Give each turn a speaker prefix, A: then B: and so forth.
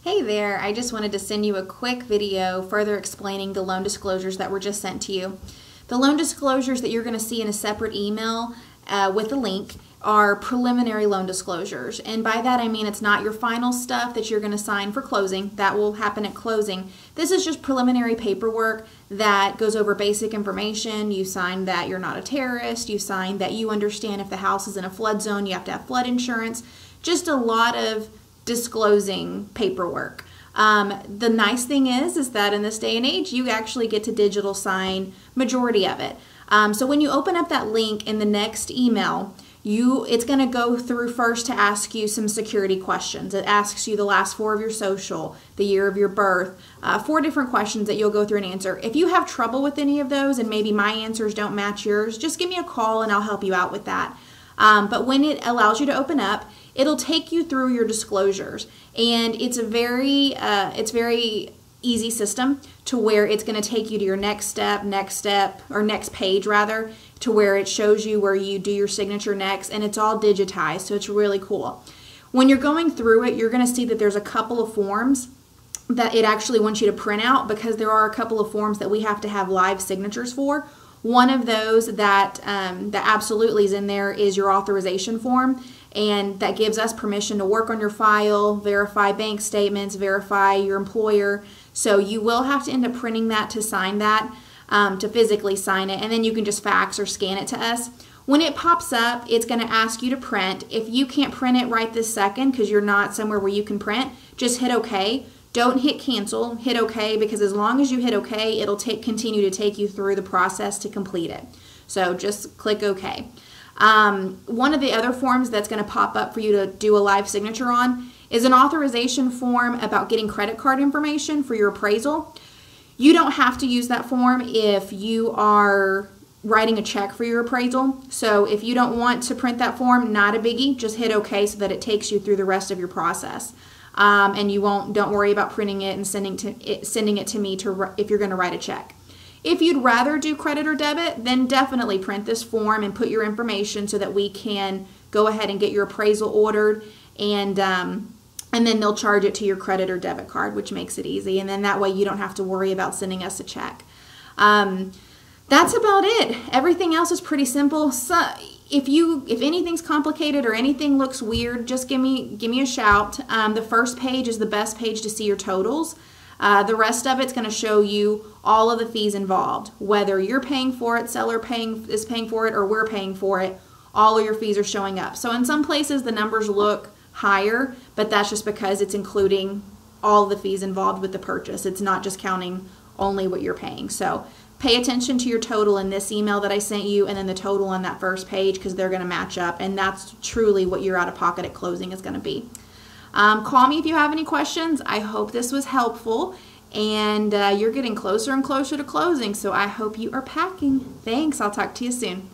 A: Hey there, I just wanted to send you a quick video further explaining the loan disclosures that were just sent to you. The loan disclosures that you're going to see in a separate email with a link are preliminary loan disclosures. And by that I mean it's not your final stuff that you're going to sign for closing. That will happen at closing. This is just preliminary paperwork that goes over basic information. You sign that you're not a terrorist. You sign that you understand if the house is in a flood zone, you have to have flood insurance. Just a lot of disclosing paperwork. The nice thing is that in this day and age, you actually get to digital sign majority of it. So when you open up that link in the next email, it's going to go through first to ask you some security questions. It asks you the last four of your social, the year of your birth, 4 different questions that you'll go through and answer. If you have trouble with any of those and maybe my answers don't match yours, just give me a call and I'll help you out with that. But when it allows you to open up, it'll take you through your disclosures, and it's a very easy system to where it's going to take you to your next page rather, to where it shows you where you do your signature next, and it's all digitized, so it's really cool. When you're going through it, you're going to see that there's a couple of forms that it actually wants you to print out, because there are a couple of forms that we have to have live signatures for. One of those that absolutely is in there is your authorization form, and that gives us permission to work on your file, verify bank statements, verify your employer. So you will have to end up printing that to sign that, to physically sign it, and then you can just fax or scan it to us. When it pops up, it's going to ask you to print. If you can't print it right this second because you're not somewhere where you can print, just hit OK. Don't hit cancel, hit OK, because as long as you hit OK, it'll continue to take you through the process to complete it. So just click OK. One of the other forms that's going to pop up for you to do a live signature on is an authorization form about getting credit card information for your appraisal. You don't have to use that form if you are writing a check for your appraisal. So if you don't want to print that form, not a biggie, just hit OK so that it takes you through the rest of your process. And don't worry about printing it and sending it to me if you're going to write a check. If you'd rather do credit or debit, then definitely print this form and put your information so that we can go ahead and get your appraisal ordered, and then they'll charge it to your credit or debit card, which makes it easy. And then that way you don't have to worry about sending us a check. That's about it. Everything else is pretty simple. So if anything's complicated or anything looks weird, just give me a shout. The first page is the best page to see your totals. The rest of it's going to show you all of the fees involved. Whether you're paying for it, seller is paying for it, or we're paying for it, all of your fees are showing up. So in some places the numbers look higher, but that's just because it's including all the fees involved with the purchase. It's not just counting only what you're paying. So pay attention to your total in this email that I sent you, and then the total on that first page, because they're going to match up, and that's truly what your out-of-pocket at closing is going to be. Call me if you have any questions. I hope this was helpful, and you're getting closer and closer to closing, so I hope you are packing. Thanks. I'll talk to you soon.